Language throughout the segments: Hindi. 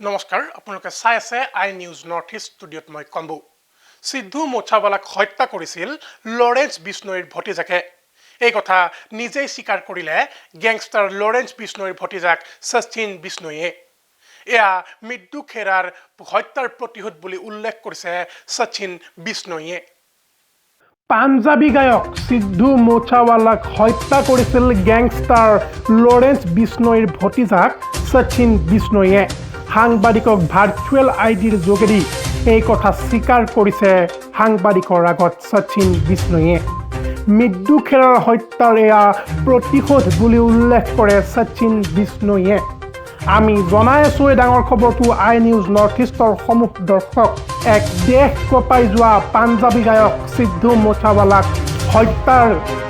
নমস্কাৰ আপোনালোকে চাই আছে আই নিউজ নৰ্থ ইষ্ট ষ্টুডিঅ'ত মই কম্বু সিদ্ধু মুছাৱালাক হত্যা কৰিছিল লৰেন্স বিষ্ণৈৰ ভতিজাকে এই কথা নিজেই স্বীকাৰ কৰিলে গেংষ্টাৰ লৰেন্স বিষ্ণৈৰ ভতিজাক শচীন বিষ্ণৈয়ে এয়া মৃত্যু খেৰাৰ হত্যাৰ প্ৰতিশোধ বুলি উল্লেখ কৰিছে শচীন বিষ্ণৈয়ে পাঞ্জাবী গায়ক সিদ্ধু মুছাৱালাক হত্যা কৰিছিল গেংষ্টাৰ লৰেন্স বিষ্ণৈৰ ভতিজাক শচীন বিষ্ণৈয়ে সাংবাদিকক ভাৰ্চুৱেল আইডিৰ যোগেদি এই কথা স্বীকাৰ কৰিছে সাংবাদিকৰ আগত শচীন বিষ্ণৈয়ে মৃত্যু খেৰাৰ হত্যাৰ এয়া প্ৰতিশোধ বুলি উল্লেখ কৰে শচীন বিষ্ণৈয়ে আমি জনাই আছো এই ডাঙৰ খবৰটো আই নিউজ নৰ্থ ইষ্টৰ সমূহ দৰ্শক এক দেশ কঁপাই যোৱা পাঞ্জাবী গায়ক সিদ্ধু মুছাৱালাক হত্যাৰ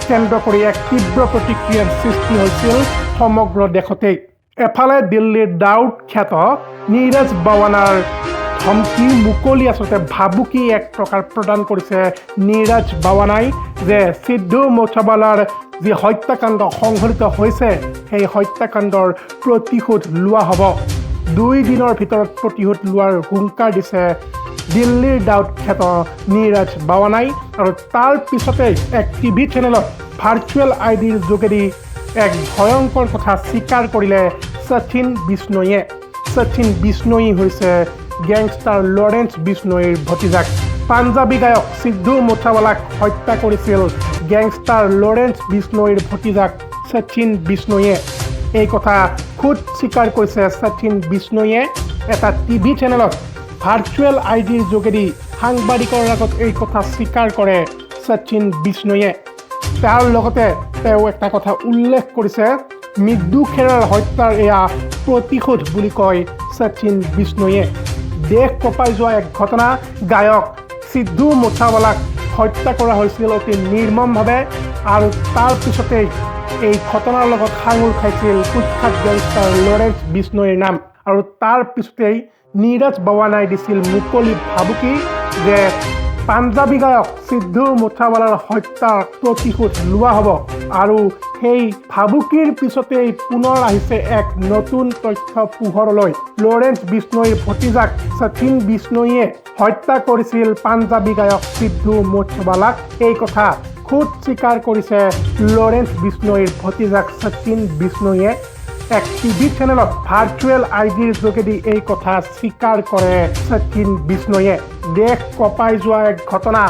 কেন্দ্ৰ কৰি এক তীব্ৰ প্ৰতিক্ৰিয়াৰ সৃষ্টি হৈছিল সমগ্ৰ দেশতেই এফালে দিল্লীৰ দাউদ খ্যাত নীৰজ বাৱানাৰ ধমকি মুকলি আচলতে ভাবুকি এক প্ৰকাৰ প্ৰদান কৰিছে নীৰজ বাৱানাই যে সিদ্ধু মুছাৱালাৰ যি হত্যাকাণ্ড সংঘটিত হৈছে সেই হত্যাকাণ্ডৰ প্ৰতিশোধ লোৱা হ'ব 2 দিনৰ ভিতৰত প্ৰতিশোধ লোৱাৰ হুংকাৰ দিছে দিল্লীৰ দাউদ খ্যাত নীৰজ বাৱানাই আৰু তাৰ পিছতে এক টিভি চেনেলত ভাৰ্চুৱেল আইডিৰ যোগেদি এক ভয়ংকৰ কথা স্বীকাৰ কৰিলে শচীন বিষ্ণৈয়ে শচীন বিষ্ণৈ হৈছে গেংষ্টাৰ লৰেন্স বিষ্ণৈৰ ভতিজাক পাঞ্জাবী গায়ক সিদ্ধু মুছাৱালাক হত্যা কৰিছিল গেংষ্টাৰ লৰেন্স বিষ্ণৈৰ ভতিজাক শচীন বিষ্ণৈয়ে এই কথা খুদ স্বীকাৰ কৰিছে শচীন বিষ্ণৈয়ে এটা টিভি চেনেলত ভাৰ্চুৱেল আইডিৰ যোগেদি সাংবাদিকৰ আগত এই কথা স্বীকাৰ কৰে শচীন বিষ্ণৈয়ে তাৰ লগতে তেওঁ এটা কথা উল্লেখ কৰিছে মৃত্যু খেৰাৰ হত্যাৰ এয়া প্ৰতিশোধ বুলি কয় শচীন বিষ্ণৈয়ে দেশ কঁপাই যোৱা এক ঘটনা গায়ক সিদ্ধু মুছাৱালাক হত্যা কৰা হৈছিল অতি নিৰ্মমভাৱে আৰু তাৰ পিছতেই এই ঘটনাৰ লগত সাঙুৰ খাইছিল কুখ্যাত গেংষ্টাৰ লৰেন্স বিষ্ণৈৰ নাম আৰু তাৰ পিছতেই নীৰজ বাৱানাই দিছিল মুকলি ভাবুকি যে পাঞ্জাবী গায়ক সিদ্ধু মুছাৱালাৰ হত্যাৰ প্ৰতিশোধ লোৱা হ'ব আৰু সেই ভাবুকিৰ পিছতেই পুনৰ আহিছে এক নতুন তথ্য পোহৰলৈ লৰেন্স বিষ্ণৈৰ ভতিজাক শচীন বিষ্ণৈয়ে হত্যা কৰিছিল পাঞ্জাবী গায়ক সিদ্ধু মুছাৱালাক এই কথা খুদ স্বীকাৰ কৰিছে লৰেন্স বিষ্ণৈৰ ভতিজাক শচীন বিষ্ণৈয়ে এক টিভি চেনেলত ভাৰ্চুৱেল আইডিৰ যোগেদি এই কথা স্বীকাৰ কৰে শচীন বিষ্ণৈয়ে দেশ কঁপাই যোৱা এক ঘটনা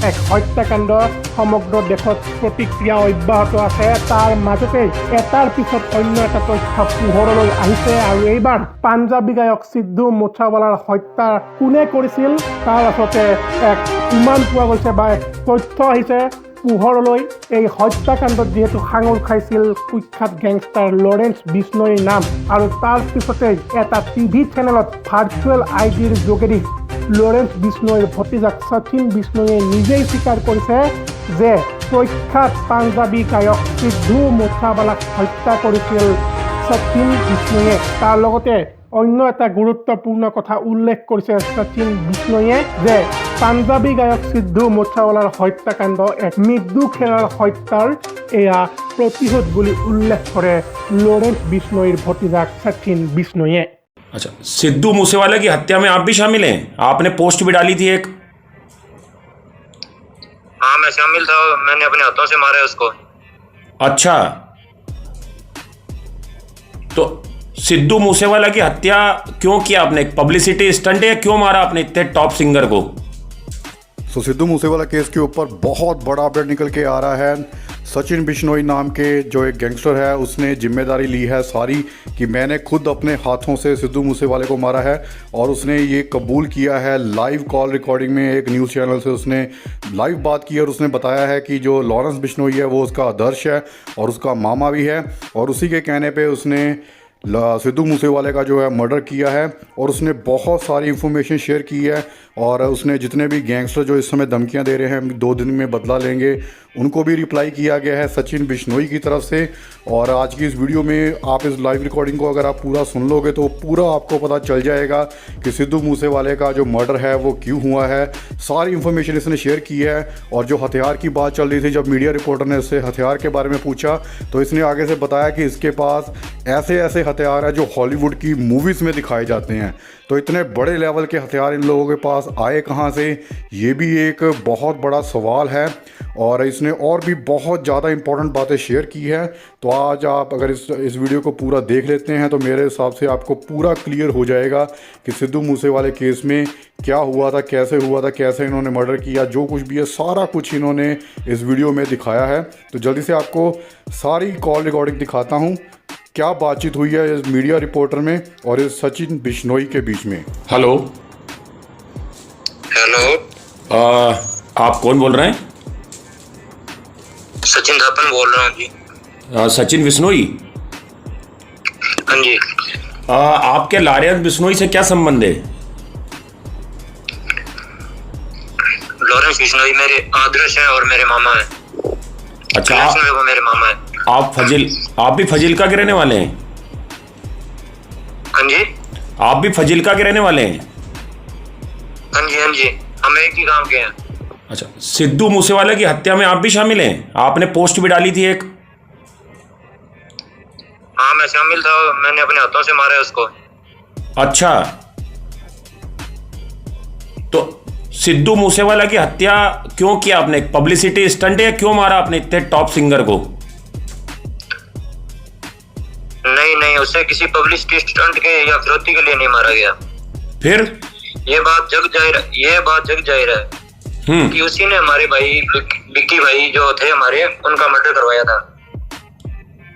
এক হত্যাকাণ্ড সমগ্ৰ দেশত প্ৰতিক্ৰিয়া অব্যাহত আছে তাৰ মাজতে এটাৰ পিছত অন্য এটা তথ্য পোহৰলৈ আহিছে আৰু এইবাৰ পাঞ্জাবী গায়ক সিদ্ধু মুছাৱালাৰ হত্যা কোনে কৰিছিল তাৰ আচলতে এক উমান পোৱা গৈছে বা এক তথ্য আহিছে পোহৰলৈ এই হত্যাকাণ্ডত যিহেতু সাঙুৰ খাইছিল কুখ্যাত গেংষ্টাৰ লৰেন্স বিষ্ণৈৰ নাম আৰু তাৰ পিছতে এটা টিভি চেনেলত ভাৰ্চুৱেল আইডিৰ যোগেদি লৰেন্স বিষ্ণৈৰ ভতিজাক শচীন বিষ্ণৈয়ে নিজেই স্বীকাৰ কৰিছে যে প্ৰখ্যাত পাঞ্জাবী গায়ক সিদ্ধু মুছাৱালাক হত্যা কৰিছিল শচীন বিষ্ণৈয়ে তাৰ লগতে অন্য এটা গুৰুত্বপূৰ্ণ কথা উল্লেখ কৰিছে শচীন বিষ্ণৈয়ে যে পাঞ্জাবী গায়ক সিদ্ধু মুছাৱালাৰ হত্যাকাণ্ড এক মৃত্যু খেৰাৰ হত্যাৰ এয়া প্ৰতিশোধ বুলি উল্লেখ কৰে লৰেন্স বিষ্ণৈৰ ভতিজাক শচীন বিষ্ণৈয়ে अच्छा, सिद्धू मूसेवाला की हत्या में आप भी शामिल हैं? आपने पोस्ट भी डाली थी एक। हाँ मैं शामिल था, मैंने अपने हाथों से मारा है उसको। अच्छा, तो सिद्धू मूसेवाला की हत्या क्यों किया आपने? पब्लिसिटी स्टंट है, क्यों मारा आपने इतने टॉप सिंगर को? तो सिद्धू मूसेवाला केस के ऊपर बहुत बड़ा अपडेट निकल के आ रहा है। शचीन बिश्नोई नाम के जो एक गैंगस्टर है उसने जिम्मेदारी ली है सारी कि मैंने खुद अपने हाथों से सिद्धू मूसेवाले को मारा है और उसने ये कबूल किया है। लाइव कॉल रिकॉर्डिंग में एक न्यूज़ चैनल से उसने लाइव बात की और उसने बताया है कि जो लॉरेंस बिश्नोई है वो उसका आदर्श है और उसका मामा भी है और उसी के कहने पे उसने सिद्धू मूसेवाले का जो है मर्डर किया है और उसने बहुत सारी इन्फॉर्मेशन शेयर की है और उसने जितने भी गैंगस्टर जो इस समय धमकियां दे रहे हैं 2 दिन में बदला लेंगे उनको भी रिप्लाई किया गया है सचिन बिश्नोई की तरफ से। और आज की इस वीडियो में आप इस लाइव रिकॉर्डिंग को अगर आप पूरा सुन लोगे तो पूरा आपको पता चल जाएगा कि सिद्धू मूसेवाले का जो मर्डर है वो क्यों हुआ है। सारी इन्फॉर्मेशन इसने शेयर की है। और जो हथियार की बात चल रही थी, जब मीडिया रिपोर्टर ने इससे हथियार के बारे में पूछा तो इसने आगे से बताया कि इसके पास ऐसे ऐसे हथियार हैं जो हॉलीवुड की मूवीज़ में दिखाए जाते हैं। तो इतने बड़े लेवल के हथियार इन लोगों के पास आए कहाँ से, ये भी एक बहुत बड़ा सवाल है। और इसने और भी बहुत ज़्यादा इंपॉर्टेंट बातें शेयर की है। तो आज आप अगर इस वीडियो को पूरा देख लेते हैं तो मेरे हिसाब से आपको पूरा क्लियर हो जाएगा कि सिद्धू मूसेवाले केस में क्या हुआ था, कैसे इन्होंने मर्डर किया, जो कुछ भी है सारा कुछ इन्होंने इस वीडियो में दिखाया है। तो जल्दी से आपको सारी कॉल रिकॉर्डिंग दिखाता हूँ, क्या बातचीत हुई है इस मीडिया रिपोर्टर में और इस सचिन बिश्नोई के बीच में। हेलो। हेलो, आप कौन बोल रहे हैं? सचिन थापन बोल रहा हूँ जी। सचिन बिश्नोई। हाँ जी। आपके लॉरेंस बिश्नोई से क्या संबंध है? लॉरेंस बिश्नोई मेरे आदर्श हैं और मेरे मामा हैं। अच्छा, वो मेरे मामा हैं। आप भी फजीलका के रहने वाले हैं? हाँ जी। आप भी फजीलका के रहने वाले हैं? हाँ जी, हाँ जी, हम एक ही गांव के हैं। अच्छा, सिद्धू मूसेवाले की हत्या में आप भी शामिल हैं? आपने पोस्ट भी डाली थी एक। हाँ, मैं शामिल था, मैंने अपने हाथों से मारा है उसको। अच्छा, तो सिद्धू मूसेवाला की हत्या क्यों किया आपने? पब्लिसिटी स्टंट है? क्यों मारा आपने इतने टॉप सिंगर को? नहीं, उसे किसी पब्लिसिटी स्टंट के या फिरौती के लिए नहीं मारा गया। फिर ये बात जग जाहिर है कि उसी ने हमारे भाई विक्की भाई जो थे हमारे, उनका मर्डर करवाया था।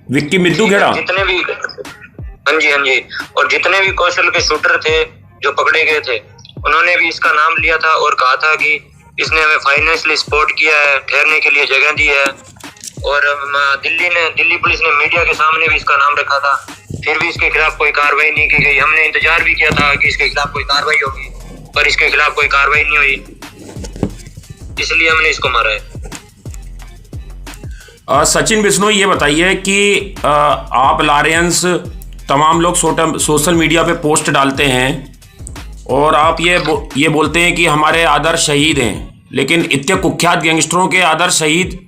विक्की मिद्दू घेड़ा? जितने भी, हाँ जी, और जितने भी कौशल के शूटर थे जो पकड़े गए थे, उन्होंने भी इसका नाम लिया था और कहा था कि इसने हमें फाइनेंशियली सपोर्ट किया है, ठहरने के लिए जगह दी है। और दिल्ली पुलिस ने मीडिया के सामने भी इसका नाम रखा था, फिर भी इसके खिलाफ कोई कार्रवाई नहीं की गई। हमने इंतजार भी किया था कि इसके खिलाफ कोई कार्रवाई होगी, पर इसके खिलाफ कोई कार्रवाई नहीं हुई, इसलिए हमने इसको मारा है। सचिन बिश्नोई, ये बताइए कि आप लॉरेंस, तमाम लोग सोशल मीडिया पे पोस्ट डालते हैं और आप ये बोलते हैं कि हमारे आदर्श शहीद हैं, लेकिन इतने कुख्यात गैंगस्टरों के आदर्श शहीद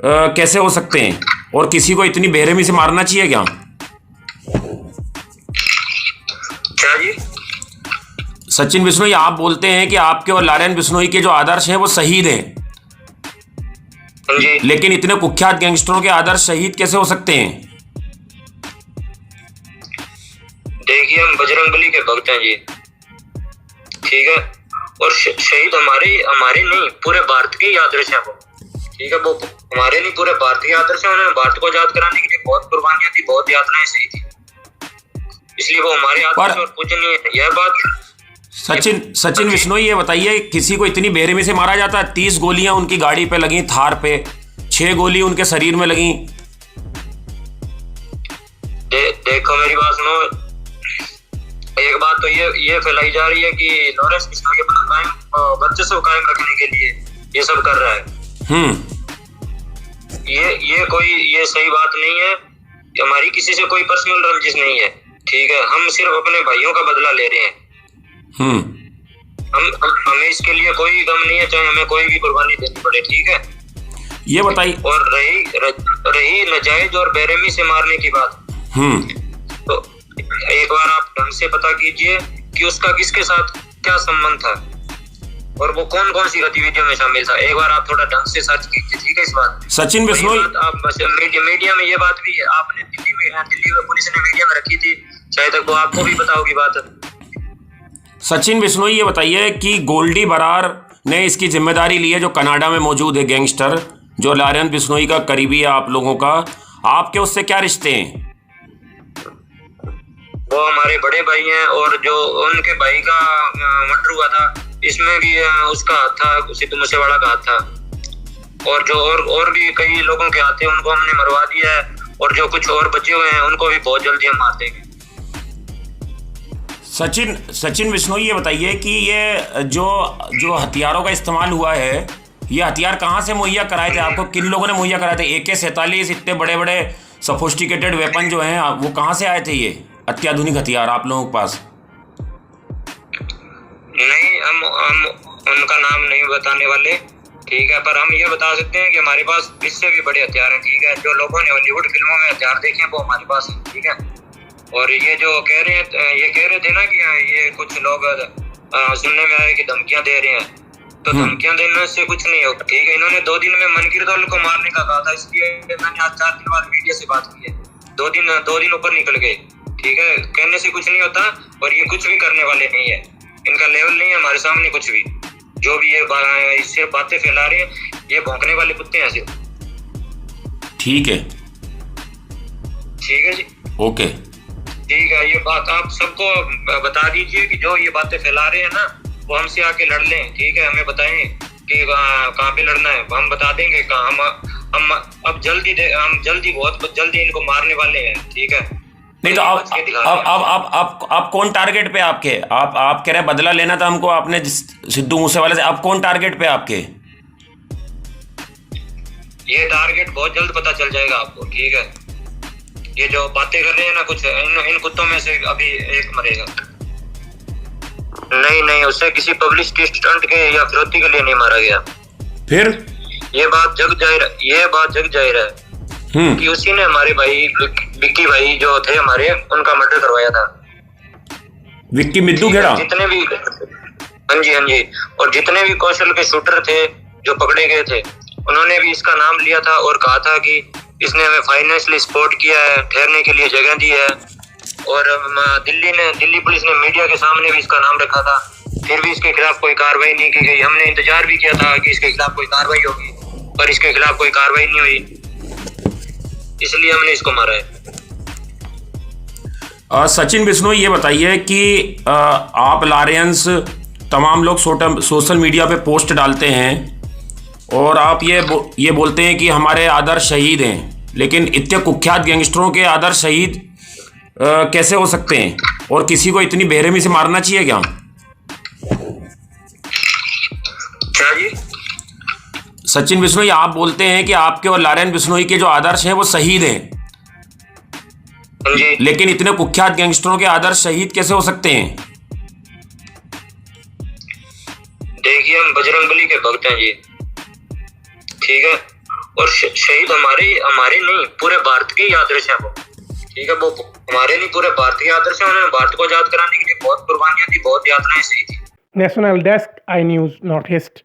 कैसे हो सकते हैं? और किसी को इतनी बेरहमी से मारना चाहिए क्या? क्या जी? सचिन बिश्नोई, आप बोलते हैं कि आपके और लॉरेंस बिश्नोई के जो आदर्श हैं वो शहीद हैं, जी, लेकिन इतने कुख्यात गैंगस्टरों के आदर्श शहीद कैसे हो सकते हैं? देखिए, हम बजरंगबली के भक्त हैं जी, ठीक है। और शहीद हमारे नहीं, पूरे भारत के ही आदर्श हैं वो, ठीक है। वो हमारे नहीं, पूरे भारत के आदर्श हैं। उन्होंने भारत को आजाद कराने के लिए बहुत कुर्बानियां दी, बहुत यातनाएं सही थी, इसलिए वो हमारे आदर्श और पूजनीय है। यह बात सचिन बिश्नोई, ये बताइए, किसी को इतनी बेरहमी से मारा जाता है? 30 गोलियां उनकी गाड़ी पे लगी, थार पे 6 गोली उनके शरीर में लगी। देखो, मेरी बात सुनो। एक बात तो ये फैलाई जा रही है कि लॉरेंस बिश्नोई अपना वर्चस्व कायम रखने के लिए ये सब कर रहा है। ये सही बात नहीं है। हमारी किसी से कोई पर्सनल रंजिश नहीं है, ठीक है। हम सिर्फ अपने भाइयों का बदला ले रहे हैं। हमें इसके लिए कोई गम नहीं है, चाहे हमें कोई भी कुर्बानी देनी पड़े, ठीक है। ये बताइए। और रही नाजायज और बेरहमी से मारने की बात, तो एक बार आप ढंग से पता कीजिए कि उसका किसके साथ क्या संबंध था और वो कौन कौन सी गतिविधियों में शामिल था। एक बार आप थोड़ा ढंग से सर्च कीजिए, ठीक है। इस बात सचिन बिश्नोई, आप मीडिया में ये बात भी है, आपने दिल्ली में पुलिस ने मीडिया में रखी थी, शायद तक वो आपको भी पता होगी बात। सचिन बिश्नोई, ये बताइए कि गोल्डी बरार ने इसकी जिम्मेदारी ली है, जो कनाडा में मौजूद है गैंगस्टर, जो लॉरेंस बिश्नोई का करीबी है आप लोगों का। आपके उससे क्या रिश्ते हैं? वो हमारे बड़े भाई हैं और जो उनके भाई का मर्डर हुआ था, इसमें भी उसका हाथ था, सिद्धू मूसेवाला का हाथ था। और जो और भी कई लोगों के हाथ थे, उनको हमने मरवा दिया है। और जो कुछ और बचे हुए हैं उनको भी बहुत जल्दी हम मार देंगे। सचिन बिश्नोई, ये बताइए कि ये जो हथियारों का इस्तेमाल हुआ है, ये हथियार कहाँ से मुहैया कराए थे आपको? किन लोगों ने मुहैया कराए थे? AK-47 इतने बड़े बड़े सोफिस्टिकेटेड वेपन जो हैं वो कहाँ से आए थे? ये अत्याधुनिक हथियार आप लोगों के पास? नहीं, हम उनका नाम नहीं बताने वाले, ठीक है, पर हम ये बता सकते हैं कि हमारे पास इससे भी बड़े हथियार हैं, ठीक है। जो लोगों ने हॉलीवुड फिल्मों में हथियार देखे हैं वो हमारे पास हैं, ठीक है। और ये जो कह रहे हैं, ये कह रहे थे ना कि ये कुछ लोग सुनने में आए कि धमकियां दे रहे हैं, तो धमकियां देने से कुछ नहीं होगा, ठीक है। इन्होंने 2 दिन में मनकीर दौल को मारने का कहा था, इसलिए मैंने आज 4 दिन बाद मीडिया से बात की है। 2 दिन ऊपर निकल गए, ठीक है। कहने से कुछ नहीं होता, और ये कुछ भी करने वाले नहीं है, इनका लेवल नहीं है हमारे सामने कुछ भी। जो भी ये सिर्फ बातें फैला रहे हैं, ये भौंकने वाले कुत्ते हैं सिर्फ। ठीक है जी, ओके। ठीक है। ये बात आप सबको बता दीजिए कि जो ये बातें फैला रहे हैं ना, वो हमसे आके लड़ लें, ठीक है। हमें बताएं कि कहाँ पे लड़ना है, हम बता देंगे कहाँ। हम अब बहुत जल्दी इनको मारने वाले हैं, ठीक है। नहीं तो आप कौन टारगेट पे आपके? आप कह रहे बदला लेना था हमको, आपने सिद्धू मूसेवाले से। अब कौन टारगेट पे आपके? ये टारगेट बहुत जल्द पता चल जाएगा आपको, ठीक है। ये जो बातें कर रहे हैं ना कुछ, इन कुत्तों में से अभी एक मरेगा। नहीं, उससे किसी पब्लिसिटी स्टंट के या फिरौती के लिए नहीं मारा गया। फिर ये बात जग जाहिर है कि उसी ने हमारे भाई विक्की भाई जो थे हमारे, उनका मर्डर करवाया था। विक्की मिद्दू घेड़ा? जितने भी, हाँ जी, और जितने भी कौशल के शूटर थे जो पकड़े गए थे, उन्होंने भी इसका नाम लिया था और कहा था कि इसने हमें फाइनेंशियली सपोर्ट किया है, ठहरने के लिए जगह दी है। और दिल्ली पुलिस ने मीडिया के सामने भी इसका नाम रखा था, फिर भी इसके खिलाफ कोई कार्रवाई नहीं की गई। हमने इंतजार भी किया था कि इसके खिलाफ कोई कार्रवाई होगी, पर इसके खिलाफ कोई कार्रवाई नहीं हुई, इसलिए हमने इसको मारा है। सचिन बिश्नोई, ये बताइए कि आप लारेंस तमाम लोग सोशल मीडिया पे पोस्ट डालते हैं और आप ये बोलते हैं कि हमारे आदर्श शहीद हैं, लेकिन इतने कुख्यात गैंगस्टरों के आदर्श शहीद कैसे हो सकते हैं? और किसी को इतनी बेरहमी से मारना चाहिए क्या? क्या जी? सचिन बिश्नोई, आप बोलते हैं कि आपके और लारेंस बिश्नोई के जो आदर्श हैं वो शहीद हैं, जी, लेकिन इतने कुख्यात गैंगस्टरों के आदर्श शहीद कैसे हो सकते हैं? देखिए, हम बजरंगबली के भक्त हैं जी, ठीक है। और शहीद हमारे नहीं, पूरे भारत के ही आदर्श हैं वो, ठीक है। वो हमारे नहीं, पूरे भारत के आदर्श हैं। उन्होंने भारत को आजाद कराने के लिए बहुत कुर्बानियां दी, बहुत यातनाएं सही थी। National desk, I news north east.